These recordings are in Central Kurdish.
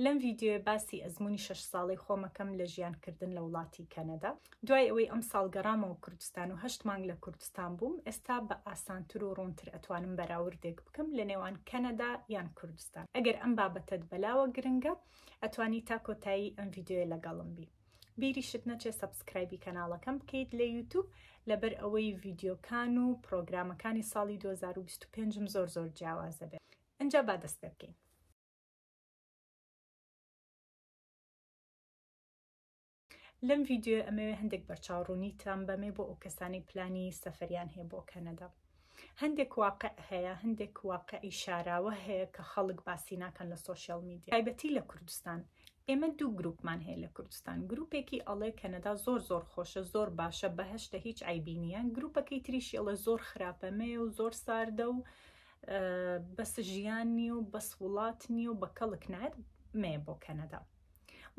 لەم ڤیددیۆ باسی ئەزمموی 6 ساڵی خۆمەکەم لە ژیانکردن لە وڵاتی کەنەدا. دوای ئەوەی ئەم ساڵ گەڕامەوە کوردستان و 8 مانگ لە کوردستان بووم، ئێستا بە ئاسانتر و ڕوونتر ئەتوانم بەراوردێک بکەم لە نێوان کەنەدا یان کوردستان. ئەگەر ئەم بابەتت بەلاوە گرنگە، ئەتوانی تا کۆتایی ئەم ڤیددیۆ لەگەڵم بی. بیریشت نەچێ سەبسکرایبی کەناڵەکەم بکەیت لە یوتیوب، لەبەر ئەوەی ڤیددیۆکان و پرۆگرامەکانی ساڵی 2025م زۆر جیاوازە بێت. ئەنجا با دەست پێ بکەین. لەم ڤیددیۆ ئەمەوێ هەندێک بەرچاوڕوونیتان بەمێ بۆ ئەو کەسانی پلانی سەفەریان هەیە بۆ کەنەدا. هەندێک واقع هەیە، هەندێک واقعی شاراوە هەیە کە خەڵک باسی ناکەن لە سۆشیال میدیا، تایبەتی لە کوردستان. ئێمە دوو گروپمان هەیە لە کوردستان. گروپێکی ئەڵێ کەنەدا زۆر خۆشە، زۆر باشە، بەهەشتە، هیچ عیبی نییە. گروپەکەی تریشی ئەڵێ زۆر خراپەمەیە و زۆر ساردە و بەس ژیان نیە و بەس وڵات نیە و بە کەڵک نایەت مەیە بۆ کەنەدا.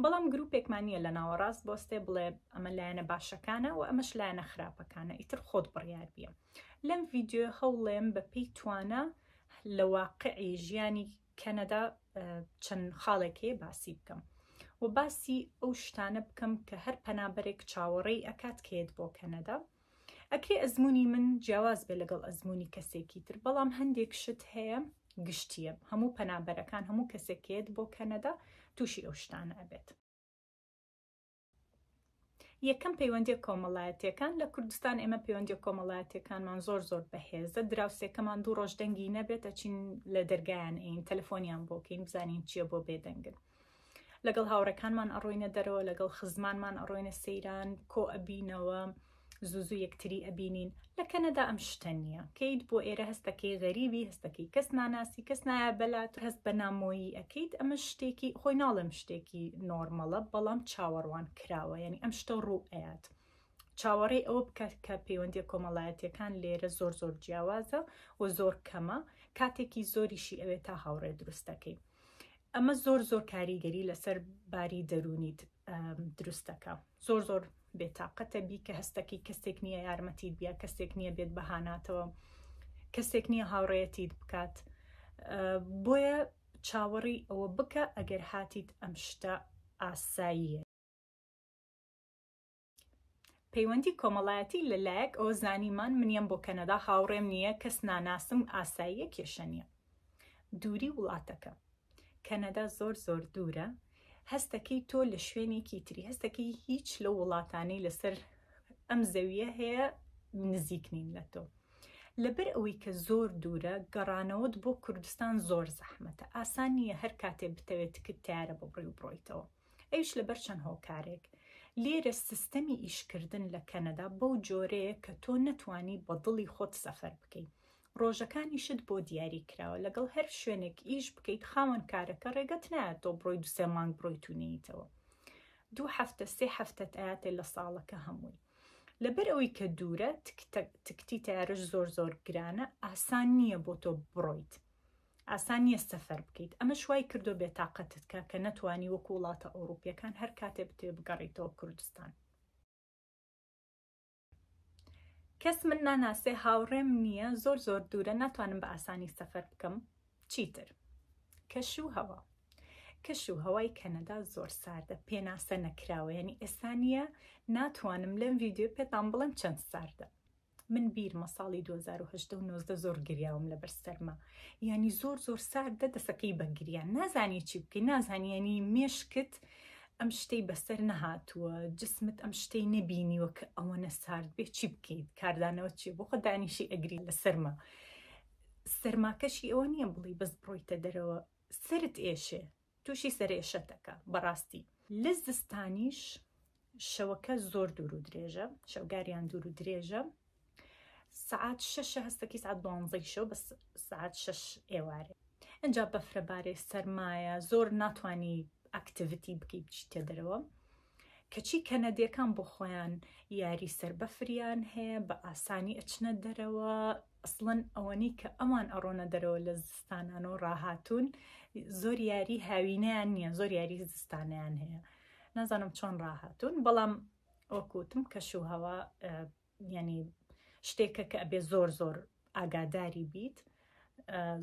بەڵام گروپێکمانیە لە ناوەڕاست بۆستێ بڵێ ئەمە لایەنە باشەکانە و ئەمەش لایەنە خراپەکانە، ئیتر خۆت بڕیار بیە. لەم ڤیددیۆ هەوڵێم بە پێی توانە لە واقعی ژیانی کەنەدا چەند خاڵێکی باسی بکەم و باسی ئەو شتانە بکەم کە هەر پەنابەرێک چاوەڕێی ئەکات کێت بۆ کەنەدا. ئەکرێ ئەزمموی من جیاواز بێ لەگەڵ ئەزمموی کەسێکی تر، بەڵام هەندێک شت هەیە گشتیە. هەموو پەنابەرەکان، هەموو کەسێکێت بۆ کەنەدا تووشی ئەو شتانە ئەبێت. یەکەم پەیوەندی کۆمەڵایەتیەکان. لە کوردستان ئێمە پەیوەندی کۆمەڵایەتیەکانمان زۆر بەهێزە. دراوسێکەمان 2 ڕۆژ دەنگی نەبێت، ئەچین لە دەرگایان ئەین تەلەفۆنیان بۆکەین بزانین چییە بۆ بێدەنگن. لەگەڵ هاوڕەکانمان ئەڕۆینە دەرەوە، لەگەڵ خزمانمان ئەڕۆینە سەیران، کۆ ئەبینەوە، زوو یەکتری ئەبینین. لە کەنەدا ئەم شتە نییە. کەیت بۆ ئێرە هەستەکەی غەریبی، هەستەکەی کەس ناناسی، کەس نایە بەلات، هەست بە نامۆیی ئەەکەیت. ئەمە شتێکی خۆی ناڵێم شتێکی نۆرمەڵە، بەڵام چاوەڕوان کراوە، یعنی ئەم شتە ڕوو ئەیات. چاوەڕێی ئەوە بکات کە پەیوەندی کۆمەڵایەتیەکان لێرە زۆر جیاوازە و زۆر کەمە، کاتێکی زۆریشی ئەوێت تا هاوڕێ دروستەکەی. ئەمە زۆر کاریگەری لەسەر باری دەرونیت دروستەکە. زۆر بێتاقەتە بی کە هەستەکەی کەسێک نییە یارمەتیت بیا، کەسێک نییە بێت بەهاناتەوە، کەسێک نییە هاوڕێیەتیت بکات. بۆیە چاوەڕی ئەوە بکە ئەگەر هاتیت ئەم شتە ئاساییە. پەیوەندی کۆمەڵایەتی لەلایەک ئەوە زانیمان منیان بۆ کەنەدا هاوڕێم نییە، کەس ناناسم، ئاساییە، کێشە نییە. دووری وڵاتەکە. کەنەدا زۆر دوورە. هەستەکەی تۆ لە شوێنێکی تری، هەستەکەی هیچ لە وڵاتانەی لەسەر ئەم زەویە هەیە نزیک نین لە تۆ. لەبەر ئەوەی کە زۆر دوورە، گەڕانەوەت بۆ کوردستان زۆر زەحمەتە. ئاسان نییە هەر کاتێ بتەوێت تکت تیارە بڕی و بڕۆیتەوە. ئەویش لەبەر چەند هۆکارێک. لێرە سیستەمی ئیشکردن لە کەنەدا بەو جۆرەیە کە تۆ نەتوانی بە دڵی خۆت سەفەر بکەیت. ڕۆژەکانیشت بۆ دیاری کراوە. لەگەڵ هەر شوێنێک ئیش بکەیت خاوەن کارەکە ڕێگەت نایەت تۆ بڕۆی 2-3 مانگ بڕۆی توونیتەوە. 2 هەفتە 3 هەفتەت ئاەتێ لە ساڵەکە هەمووی. لەبەر ئەوەی کە دوورە، تکتی تیارش زۆر گرانە، ئاسان نییە بۆ تۆ بڕۆیت. ئاسان نییە سەفەر بکەیت. ئەمە شوای کردو بێتاقەتت کە نەتوانی وەکو وڵاتە ئەوروپیەکان هەر کاتێ بتێ بگەڕیتەوە کوردستان. کەس من ناناسێ، هاوڕێم نییە، زۆر دوورە، ناتوانم بە ئاسانی سەفەر بکەم. چیتر؟ کەش و هەوا. کەش و هەوای کەنەدا زۆر ساردە، پێناسە نەکراوە. یعنی ئێستا نییە ناتوانم لەم ڤیددیۆ پێتان بڵێم چەند ساردە. من بیرمە ساڵی 2018 زۆر گریاوم لەبەر سەرما. یعنی زۆر ساردە، دەسەکەی بەگریان، نازانی چی بکەی، نازانی، یعنی مێشکت ئەم شتەی بەسەر نەهاتووە، جسمت ئەم شتەی نەبینیوە کە ئەوەنە سارد بێ، چی بکەیت؟ کاردانەوە چیە؟ بۆ خۆ دانیشی ئەگری لە سەرما. سەرماکەشی ئەوە نییە بڵی بەس بڕۆیتە دەرەوە، سرت ئێشێ، تووشی سەرێشەتەکە بەڕاستی. لە زستانیش شەوەکە زۆر دوور و درێژە، شەوگاریان دوور و درێژە. سعات 6 هەستەکی سعات 12 شەو بە سعات 6 ئێوارێ. ئەنجا بەفرەبارێ، سەرمایە، زۆر ناتوانی ئەکتیڤیتی بکەیت بچیتە دەرەوە. کەچی کەنەدیەکان بۆ خۆیان یاری سەربەفریان هەیە، بە ئاسانی ئەچنە دەرەوە. ئەسڵەن ئەوەنی کە ئەوان ئەڕۆنە دەرەوە لە زستانان و ڕاهاتوون، زۆر یاری هاوینەیان نییە، زۆر یاری زستانیان هەیە. نازانم چۆن ڕاهاتوون، بەڵام ئەوکوتم کەش و هەوا یعنی شتێکە کە ئەبێ زۆر ئاگاداری بیت.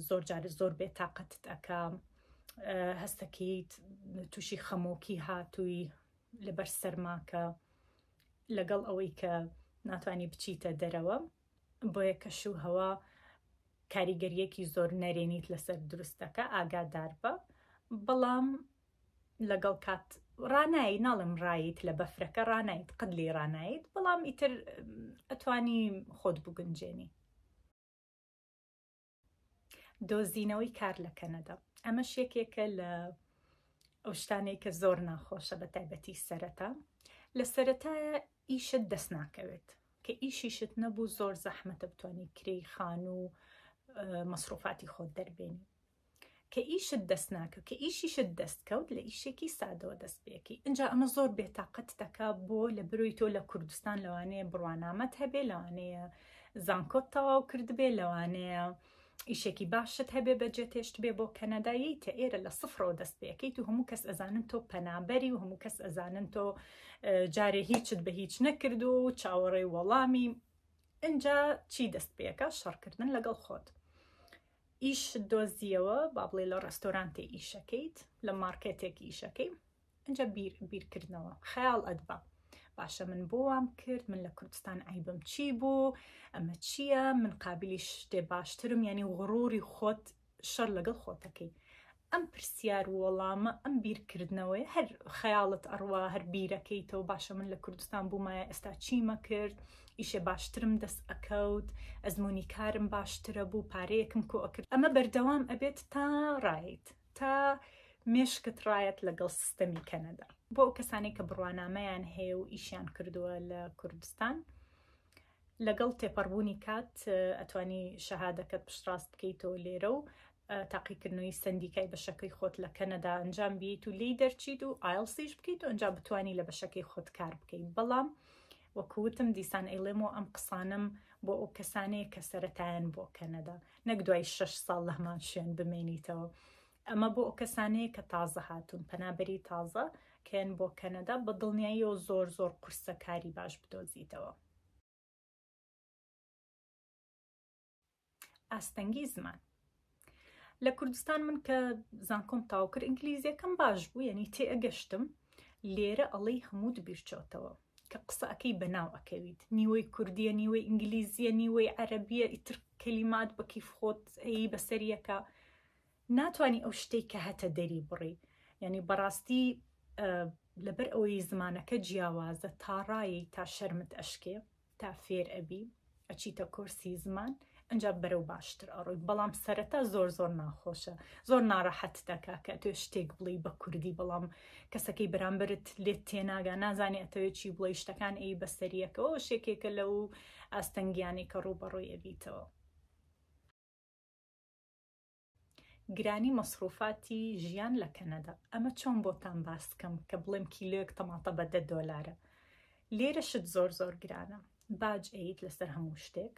زۆر جارە زۆر بێتاقەتت ئەکا، هەستەکەیت تووشی خەمۆکی هاتووی لەبەر سەرماکە لەگەڵ ئەوەی کە ناتوانانی بچیتە دەرەوە بۆیە کەشوو هەوا کاریگەریەکی زۆر نەرێنیت لەسەر دروستەکە ئاگادار بە بەڵام لەگەڵ کات ڕانایی ناڵم ڕایت لە بەفرەکە ڕانایت قەت لێ ڕانایت بەڵام ئیتر ئەتوانی خۆت بگونجێنی. دۆزینەوەی کار لە کەنەدا ئەمەش یەکێکە لە ئەو شتانەی کە زۆر ناخۆشە بە تایبەتی سەرەتا. لە سەرەتایە ئیشت دەست ناکەوێت کە ئیشیشت نەبوو زۆر زەحمەتە بتوانانی کرێی خان و مەسروفاتی خۆت دەربێنی. کە ئیشت دەست ناکە کە ئیشیشت دەستکەوت لە ئیشێکی سادەوە دەست بێکی اینجا ئەمە زۆر بێتاقەت دەکا بۆ لە بروی تۆ لە کوردستان لەوانەیە بڕوانامەت هەبێ لەوانەیە زانکۆت تەواو کرد بێ لەوانەیە ئیشێکی باشت هەبێ بەجێ تێشت بێ بۆ کەنەدایی تە ئێرە لە سفرەوە دەست بێکەیت و هەموو کەس ئەزانن تۆ پەنابەری و هەموو کەس ئەزانن تۆ جارێ هیچت بە هیچ نەکرد و چاوەڕێی وەڵامی اینجا چی دەست بێکە شەڕکردن لەگەڵ خۆت. ئیش دۆزیەوە با بڵێ لە ڕێستۆرانتێ ئیشەکەیت لە مارکێتێک ئیشەکەی اینجا بیرکردنەوە خەیاڵ ئەدبا باشە من بۆ وام کرد من لە کوردستان عیبم چی بوو ئەمە چییە من قابلی شتێ باشترم یعنی غڕوری خۆت شەڕ لەگەڵ خۆتەکەی. ئەم پرسیار وەڵامە ئەم بیرکردنەوەی هەر خەیاڵت ئەڕوا هەر بیرەکەیتەوە باشە من لە کوردستان بوومایە ئێستا چیمە کرد ئیشێ باشترم دەست ئەکەوت ئەزمموی کارم باشترە بوو پارەیەکم کۆ ئەکرد. ئەمە بەردەوام ئەبێت تا ڕایت تا مێشکت ڕایەت لەگەڵ سیستەمی کەنەدا. بۆ ئەو کەسانی کە بڕوانامەیان هەیە و ئیشیان کردووە لە کوردستان لەگەڵ تێپەڕبوونی کات ئەتوانی شەهادەکەت پشتڕاست بکەیتەوە لێرە و تاقیکردنەوەی سندیکای بەشەکەی خۆت لە کەنەدا ئەنجام بیت و لی دەرچیت و ئایلسیش بکەیت و ئەنجا بتوانی لە بەشەکەی خۆت کار بکەیت. بەڵام وەکوتم دیسان ئەیڵێمەوە ئەم قسانم بۆ ئەو کەسانەیە کە سەرەتایان بۆ کەنەدا نەک دوای 6 ساڵ لە هەمان شوێن بمێنیتەوە. ئەمە بۆ ئەو کەسانەیە کە تازە هاتوون پەنابەری تازە کەن بۆ کەنەدا بە دڵنیاییەوە زۆر زۆر قورسە کاری باش بدۆزیتەوە. ئاستەنگی زمان لە کوردستان من کە زانکۆم تاو کرد ئینگلیزیەکەم باش بوو یعنی تێ ئەگەشتم لێرە ئەڵەی هەموو دبیرچۆتەوە کە قسە ئەەکەی بەناو ئەکەویت نیوەی کوردیە نیوەی ئینگلیزیە نیوەی عەرەبیە ئیتر کەلیمات بەکیف خۆت ئەی بەسەریەکە ناتوانی ئەو شتێک کە هەتە دەری بڕی یعنی بەڕاستی لەبەر ئەوەی زمانەکە جیاوازە تا ڕایی تا شەرمت ئەشکێ تا فێر ئەبی ئەچیتە کورسی زمان ئەنجا بەرەو باشتر ئەڕۆی. بەڵام سەرەتا زۆر زۆر ناخۆشە زۆر ناڕەحەت دەکا کە تۆ شتێک بڵی بە کوردی بەڵام کەسەکەی بەرامبرت لێت تێناگا نازانێ ئەتەوێت چی بڵی شتەکان ئەی بەسەریەکەەوە شتێکێکە لەو ئاستەنگیانی کە ڕووبەڕۆی ئەبیتەوە. گرانی مەسروفاتی ژیان لە کەنەدا ئەمە چۆن بۆتان باسکەم کە بڵێم کیلۆیەک تەماتە بە $10 لێرە شت زۆر زۆر گرانە باج ئەیت لەسەر هەموو شتێک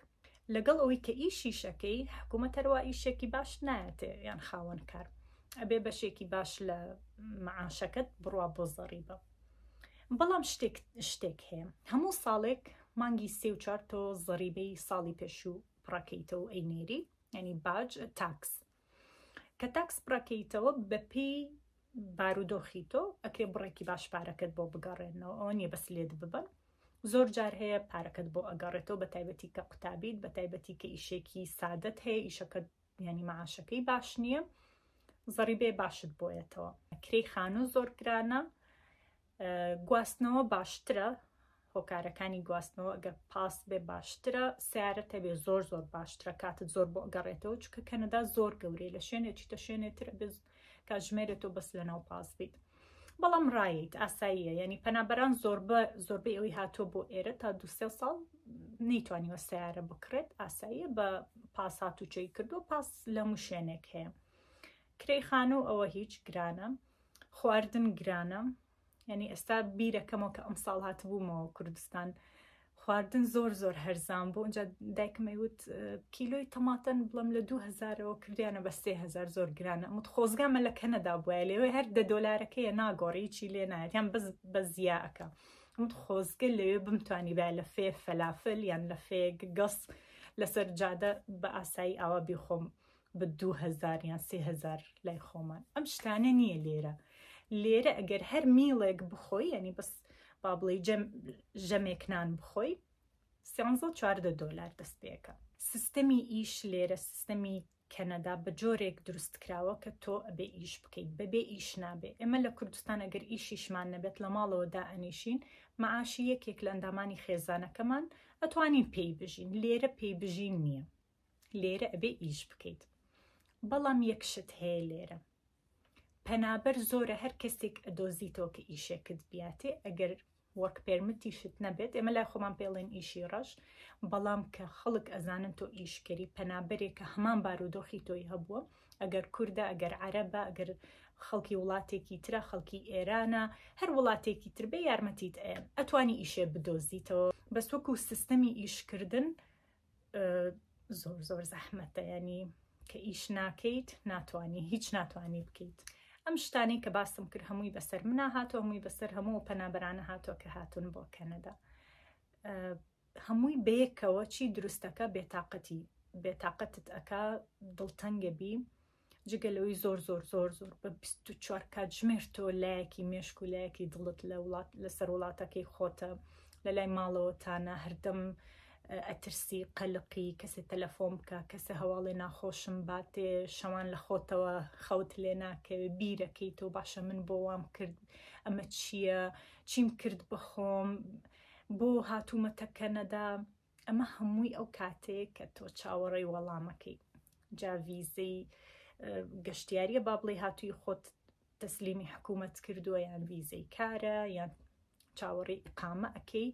لەگەڵ ئەوەی کە ئیشیشەکەی حکوومەت هەروە ئیشێکی باش نایەتێ یان خاوەن کار ئەبێ بەشێکی باش لە معاشەکەت بڕوا بۆ زەڕیبە. بەڵام شتێک هەیە هەموو ساڵێک مانگی 3-4 تۆ زەریبەی ساڵی پێشوو پڕەکەیتەوە ئەینێری ینی باج تاکس کە تاکس پڕەکەیتەوە بەپێی بارودۆخی تۆ ئەکرێ بڕێکی باش پارەکەت بۆ بگەڕێنەوە ئەوە نییە بەس لێت ببن زۆر جار هەیە پارەکەت بۆ ئەگەڕێتەوە بە تایبەتی کە قوتابیت بە تایبەتی کە ئیشێکی سادەت هەیە ئیشەکەت ینی معاشەکەی باش نییە زەریبێ باشت بۆیەتەوە. کرێی خانوو زۆر گرانە گواستنەوە باشترە هۆکارەکانی گواستنەوە ئەگەر پاس بێ باشترە سیارەت هەبێ زۆر زۆر باشترە کاتت زۆر بۆ ئەگەڕێتەوە چکە کەنەدا زۆر گەورەی لە شوێنێکی تە شوێنێتر کاتژمێرێتەوە بەس لەناو پاس بیت. بەڵام ڕایت ئاساییە یعنی پەنابەران زۆربەی ئەوی هاتووە بۆ ئێرە تا 2-3 ساڵ نەیتوانیوە سیارە بکڕێت ئاساییە بە پاس هاتوچەی کردو پاس لە هەموو شوێنێک هەیە. کرێی خانوو ئەوە هیچ گرانە خواردن گرانە یعنی ئێستا بیرەکەمەوە کە ئەم ساڵ هاتبوومەوە کوردستان خواردن زۆر زۆر هەرزان بۆ ئەنجا دایکمەیوت کیلۆی تەماتەن بڵم لە 2000ەوە کردیانە بە 3000 زۆر گرانە ئەمت خۆزگامە لە کەنەدا بووە لێوێ هەر $10 ناگۆڕی چی لێ نایەت یان بەس بە زیاکە ئەمت خۆزگە لەوێ بمتوانی با لە فێ فەلافل یان لە فێ گەس لەسەر جادە بە ئاسایی ئاوا بیخۆم بە 2000 یان 3000 لای خۆمان ئەم شتانە نییە لێرە ئەگەر هەر میڵێک بخۆی ینی بەس با بڵێ ژەمێکنان بخۆی 14 دۆلار دەست پێەکە. سیستەمی ئیش لێرە سیستەمی کەنەدا بە جۆرێک دروست کراوە کە تۆ ئەبێ ئیش بکەیت بەبێ ئیش نابێ. ئێمە لە کوردستان ئەگەر ئیشیشمان نەبێت لە ماڵەوە دائەنیشین مەعاشی یەکێک لە ئەندامانی خێزانەکەمان ئەتوانین پێی بژین. لێرە پێی بژین نییە، لێرە ئەبێ ئیش بکەیت. بەڵام یەک شت هەیە لێرە، پەنابەر زۆرە هەر کەسێک ئەدۆزیتەوە کە ئیشێکت بیاتێ ئەگەر وەک پێرمتیشت نەبێت. ئێمە لای خۆمان پێڵێن ئیشی ڕەش، بەڵام کە خەڵک ئەزانن تۆ ئیشکەری پەنابەرێکە هەمان بارودۆخی تۆی هەبووە، ئەگەر کووردە ئەگەر عەرەبە ئەگەر خەڵکی وڵاتێکی ترە خەڵکی ئێرانە هەر وڵاتێکی تر بێ یارمەتیت ئەتوانی ئیشێ بدۆزیتەوە. بەس وەکو سیستەمی ئیشکردن زۆر زەحمەتە، ینی کە ئیش ناکەیت ناتوانی هیچ ناتوانی بکەیت. ئەم شتانەی کە باسم کرد هەمووی بەسەر منا هاتۆ، هەمووی بەسەر هەموو پەنابەرانە هاتۆ کە هاتون بۆ کەنەدا. هەمووی بەیەکەوە چی دروستەکە بێتاقەتت ئەکا دڵتەنگە بی جگە لەوەی زۆر بە 24 کات ژمێر تۆ لایەکی مێشک و لایەکی دڵت لەسەر وڵاتەکەی خۆتە لە لای ماڵەوەتانە هەردەم ئەترسی قەلقی کەسێ تەلەفۆن بکە کەسە هەواڵێ ناخۆشم باتێ شەوان لە خۆتەوە خەوت لێ ناکەوێ بیرەکەی تۆ باشە من بۆ وام کرد ئەمە چییە چیم کرد بخۆم بۆ هاتوومەتە کەنەدا. ئەمە هەمووی ئەو کاتەیە کە تۆ چاوەڕێی وەڵامەکەی جا ڤیزەی گەشتیاریە با بڵێ هاتووی خۆت تەسلیمی حکوومەت کردووە یان ڤیزەی کارە یان چاوەڕێی ئیقامە ئەکەی.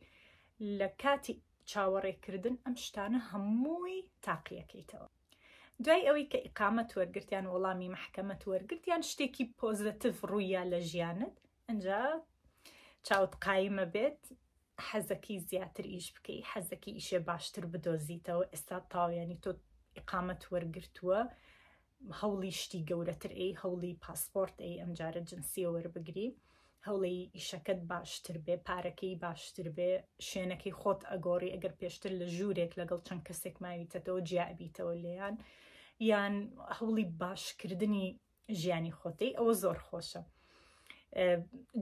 لە کاتی چاوەڕێکردن ئەم شتانە هەمووی تاقیەکەیتەوە. دوای ئەوەی کە ئیقامەت وەرگرتیان وەڵامی محکەمەت وەرگرتیان شتێکی پۆزتیڤ ڕوویە لە ژیانت ئەنجا چاوت قایمە بێت حەزەکی زیاتر ئیش بکەی حەزەکی ئیشێ باشتر بدۆزیتەوە. ئێستا تاویانی تۆ ئیقامەت وەرگرتووە هەوڵی شتی گەورەتر هەوڵی پاسپۆرت ئەمجارە جنسیە وەربگری هەوڵی ئیشەکەت باشتر بێ پارەکەی باشتر بێ شوێنەکەی خۆت ئەگۆڕی ئەگەر پێشتر لە ژوورێک لەگەڵ چەند کەسێک ماویتەوە جیابیتەوە لێیان یان هەوڵی باشکردنی ژیانی خۆتی ئەوە زۆر خۆشە.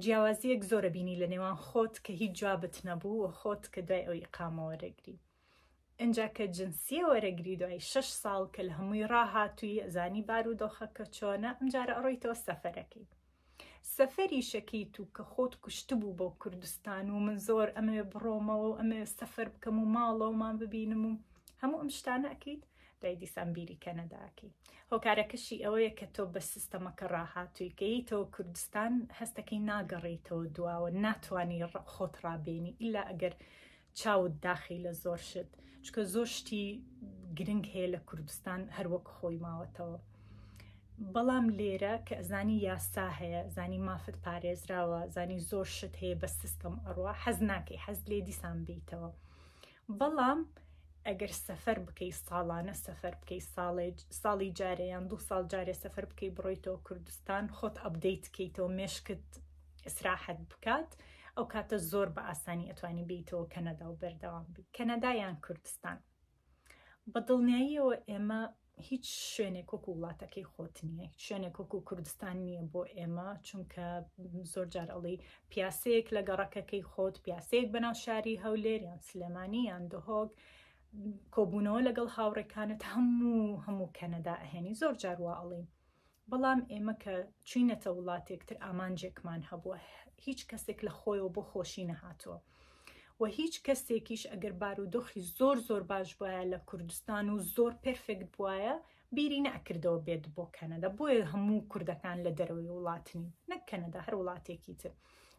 جیاوازیەک زۆرە بینی لە نێوان خۆت کە هیچ جوابت نەبوو و خۆت کە دوای ئەو ئیقامە وەرەگری. ئەنجا کە جنسیە وەرەگری دوای 6 ساڵ کە لە هەمووی ڕاهاتووی ئەزانی بارودۆخەکە چۆنە ئەمجارە ئەڕۆیتەوە سەفەرەکەی. سەفەری شەکەیت و کە خۆت کوشتبوو بۆ کوردستان و من زۆر ئەمێ بڕۆمەوە و ئەمێ سەفەر بکەم و ماڵەوەمان ببینم و هەموو ئەم شتانە ئەکەیت دوای دیسان بیری کەنەداکەی. هۆکارەکەشی ئەوەیە کە تۆ بە سیستەمەکە ڕاهاتووی کەیتەوە کوردستان هەستەکەی ناگەڕێیتەوە دواوە ناتوانی خۆت ڕابێنی ئیلا ئەگەر چاوت داخی لە زۆر شت چکە زۆر شتی گرنگ هەیە لە کوردستان هەروەک خۆی ماوەتەوە. بەڵام لێرە کە ئەزانی یاسا هەیە زانی مافت پارێزراوە زانی زۆر شت هەیە بە سیستەم ئەڕوا حەز ناکەی حەز لێ دیسان بیتەوە. بەڵام ئەگەر سەفەر بکەی ساڵانە سەفەر بکەی ساڵی جارەیان 2 ساڵ جارێ سەفەر بکەی بڕۆیتەوە کوردستان خۆت ئەپدەیت بکەیتەوە مێشکت ئیسراحەت بکات ئەو کاتە زۆر بە ئاسانی ئەتوانی بیتەوە کەنەدا و بەردەوام بیت. کەنەدا یان کوردستان بە دڵنیاییەوە ئێمە هیچ شوێنێک وەکو وڵاتەکەی خۆت نییە هیچ شوێنێک وەکو کوردستان نییە بۆ ئێمە چونکە زۆر جار ئەڵی پیاسەیەک لە گەڕەکەکەی خۆت پیاسەیەک بەناو شاری هەولێر یان سلێمانی یان دهۆک کۆبوونەوە لەگەڵ هاوڕێکانت هەموو کەنەدا ئەهێنی زۆر جار وا ئەڵێ. بەڵام ئێمە کە چوینەتە وڵاتێکتر ئامانجێکمان هەبووە هیچ کەسێک لە خۆیەوە بۆ خۆشی نەهاتووە و هیچ کەسێکیش ئەگەر بارودۆخی زۆر باش بواە لە کوردستان و زۆر پرفێکت بواە بیری نەکردەوە بێت بۆ کەنەدا. بۆیە هەموو کوردەکان لە دەرەوەی وڵاتنی نەک کەنەدا هەر وڵاتێکی تر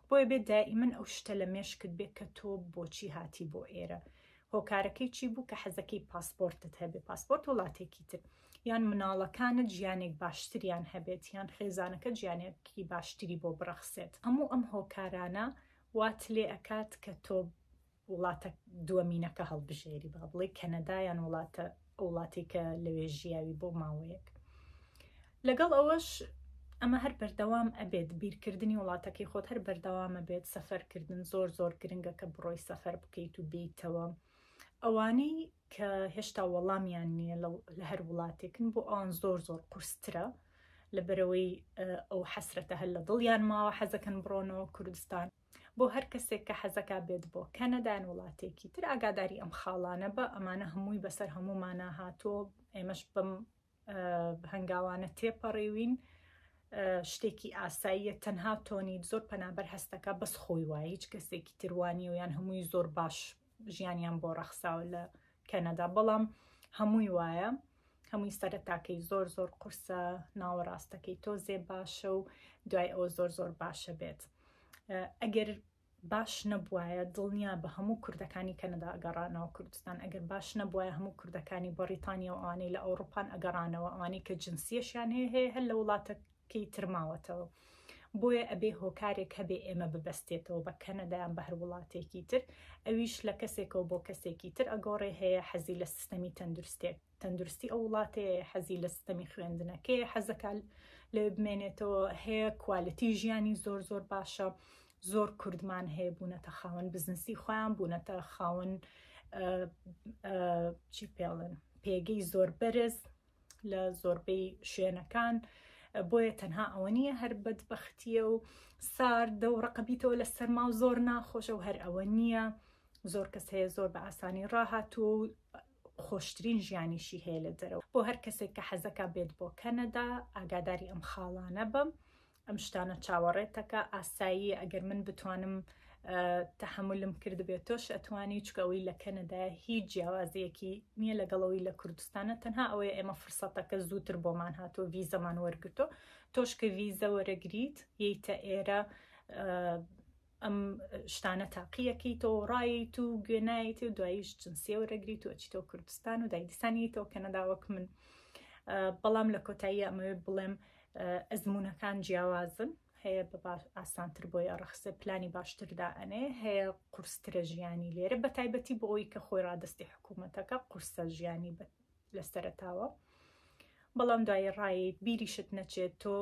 بۆیە بێت دائیمەن ئەو شتە لە مێشکت بێت کە تۆ بۆچی هاتی بۆ ئێرە. هۆکارەکەی چی بوو کە حەزەکەی پاسپۆرتت هەبێ پاسپۆرت وڵاتێکی تر یان مناڵەکانت ژیانێک باشتریان هەبێت یان خێزانەکە ژیانێکی باشتری بۆ بڕەخسێت. هەموو ئەم هۆکارانە وات لێ ئەکات کە تۆ وڵاتە دووەمینەکە هەڵبژێری با بڵێ کەنەدا یان وڵاتی کە لەوێ ژیاوی بۆ ماوەیەک. لەگەڵ ئەوەش ئەمە هەر بەردەوام ئەبێت بیرکردنی وڵاتەکەی خۆت هەر بەردەوامە بێت سەفەرکردن زۆر گرنگە کە بڕۆی سەفەر بکەیت و بیتەوە ئەوانەی کە هێشتا وەڵامیان نییە لە هەر وڵاتێکن بۆ ئەوان زۆر قورسترە لەبەرەوەی ئەو حەسرەتە هەر لە دڵیان ماوە حەزەکەن بڕۆنەوە کوردستان. بۆ هەر کەسێک کە حەزەکە بێت بۆ کەنەدایان وڵاتێکی تر ئاگاداری ئەم خاڵانە بە ئەمانە هەمووی بەسەر هەموومانە هاتۆ ئێمەش بەم هەنگاوانە تێپەڕێوین. شتێکی ئاساییە تەنها تۆنیت زۆر پەنابەر هەستەکە بەس خۆی وایە هیچ کەسێکی تروانی و یان هەمووی زۆر باش ژیانیان بۆ ڕەخساوە لە کەنەدا، بەڵام هەمووی وایە، هەمووی سەرەتاکەی زۆر قورسە، ناوەڕاستەکەی تۆزێ باشە و دوای ئەوە زۆر باشە بێت. ئەگەر باش نەبوایە دڵنیا بە هەموو کوردەکانی کەنەدا ئەگەڕانەوە کوردستان، ئەگەر باش نەبوایە هەموو کوردەکانی بەریتانیا و ئەوانەی لە ئەوروپان ئەگەڕانەوە، ئەوانەی کە جنسیەشیان هەیە هەر لە وڵاتەکەی ترماوەتەوە. بۆیە ئەبێ هۆکارێک هەبێ ئێمە ببەستێتەوە بە کەنەدایان بە هەر وڵاتێکی تر، ئەویش لە کەسێکەوە بۆ کەسێکی تر ئەگۆڕێ هەیە حەزی لە سیستەمی تەندروستی ئەو وڵاتەیە، حەزی لە سیستەمی خوێندنەکەی حەزەکە لێ بمێنێتەوە، هەیە کوالیتی ژیانی زۆر باشە. زۆر کوردمان هەیە بوونەتە خاوەن بزنسی خۆیان، بوونەتە خاوەن چی پێڵێن پێگەی زۆر بەرز لە زۆربەی شوێنەکان. بۆیە تەنها ئەوە نییە هەر بەدبەختیە و ساردە و ڕقەبیتەوە لە سەرما و زۆر ناخۆشە و هەر ئەوە نییە. زۆر کەس هەیە زۆر بە ئاسانی ڕاهاتوو و خۆشترین ژیانیشی هەیە لە دەرەوە. بۆ هەر کەسێک کە حەزەکە بێت بۆ کەنەدا ئاگاداری ئەم خاڵانە بم، ئەم شتانە چاوەڕێتەکە ئاسایی. ئەگەر من بتوانم تەحملم کرد بێت تۆش ئەتوانی، چکەوەی لە کەنەدا هیچ جیاوازەیەکی نییە لەگەڵەوەی لە کوردستانە، تەنها ئەوەیە ئێمە فرسەتەکە زووتر بۆمان هاتۆ، ڤیزەمان وەرگرتۆ. تۆش کە ڤیزە وەرەگریت یەیتە ئێرە ئەم شتانە تاقیەکەیتەوە، ڕاییت و گوێنایت و دواییش جنسیە وەرەگریت و ئەچیتەوە کوردستان و دایدیسانیتەوە کەنەدا وەک من. بەڵام لە کۆتایی ئەمەوێ بڵێم ئەزمونونەکان جیاوازن، هەیە بە ئاسانتر بۆی ئەڕەخسە، پلانی باشتردا ئەنێ، هەیە قورسترە ژیانی لێرە، بە تایبەتی بۆ ئەوی کە خۆی ڕادستی حکوومەتەکە قورسە ژیانی لە سەرەتاوە. بەڵام دوای ڕایت بیریشت نەچێت تۆ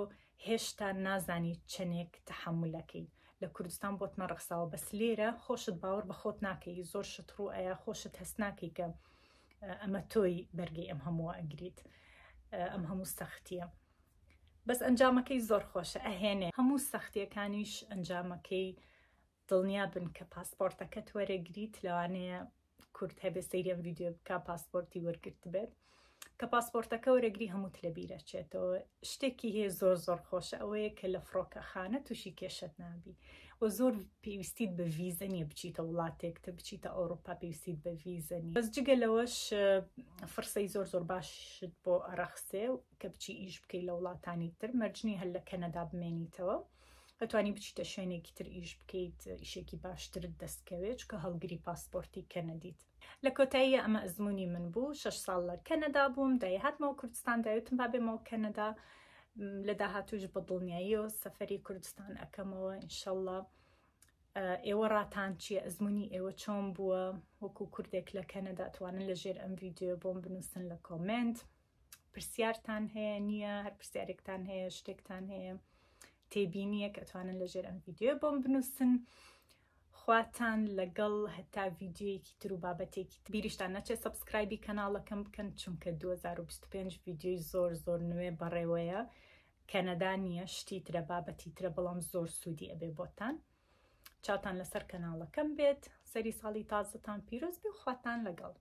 هێشتا نازانی چەندێک تەحملەکەی لە کوردستان بۆت نەڕەخساوە، بەس لێرە خۆشت باوەڕ بە خۆت ناکەی، زۆر شت ڕوو ئەیە خۆشت هەست ناکەی کە ئەمە تۆی بەرگەی ئەم هەمووە ئەگریت، ئەم هەموو سەختیە. بەس ئەنجامەکەی زۆر خۆشە، ئەهێنێ هەموو سەختیەکانیش ئەنجامەکەی دڵنیا بن کە پاسپۆرتەکەت وەرەگریت. لەوانەیە کورد هەبێ سەیری ئەم ڤیدیۆ بکە پاسپۆرتی وەرگرت بێت، کە پاسپۆرتەکە وەرەگری هەمووت لە بیرەچێتەوە. شتێکی هەیە زۆر خۆشە ئەوەیە کە لە فڕۆکەخانە تووشی کێشت نابی و زۆر پێویستیت بە ڤیزە نییە بچیتە وڵاتێک تر، بچیتە ئەوروپا پێویستیت بە ڤیزە نییە. بەس جگە لەوەش فرسەی زۆر باشت بۆ ئەڕەخسێ کە بچی ئیش بکەی لە وڵاتانی تر، مەرجنی هەر لە کەنەدا بمێنیتەوە، ئەتوانی بچیتە شوێنێکی تر ئیش بکەیت، ئیشێکی باشتر دەستکەوێت چکە هەڵگری پاسپۆرتی کەنەدیت. لە کۆتایی ئەمە ئەزمموی من بوو، 6 ساڵ لە کەنەدا بووم، دای هاتمەوە کوردستان، داوتم با بێمەوە کەنەدا، لە داهاتووش بە دڵنیاییەوە سەفەری کوردستان ئەکەمەوە ئینشەڵڵا. ئێوە ڕاتان چییە؟ ئەزمموی ئێوە چۆن بووە؟ وەکو کوردێک لە کەنەدا توانن لەژێر ئەم ڤیدیۆ بۆم بنووسن لە کۆمنت. پرسیارتان هەیە نییە؟ هەر پرسیارێکتان هەیە، شتێکتان هەیە تێبینیە کە ئەتوانن لەژێر ئەم ڤیدیۆ بۆم بنووسن. خواتان لەگەڵ هەتا ڤیدیۆیەکی تر و بابەتێکی بیریشتان نەچێت سەبسکرایبی کەناڵەکەم بکەن، چونکە 2025 ڤیدیۆی زۆر نوێ بەڕێوەیە. کەنەدا نییە، شتی ترە، بابەتی ترە، بەڵام زۆر سوودی ئەبێ بۆتان. چاوتان لەسەر کەناڵەکەم بێت، سەری ساڵی تازەتان پیرۆز بێ و خواتان لەگەڵ.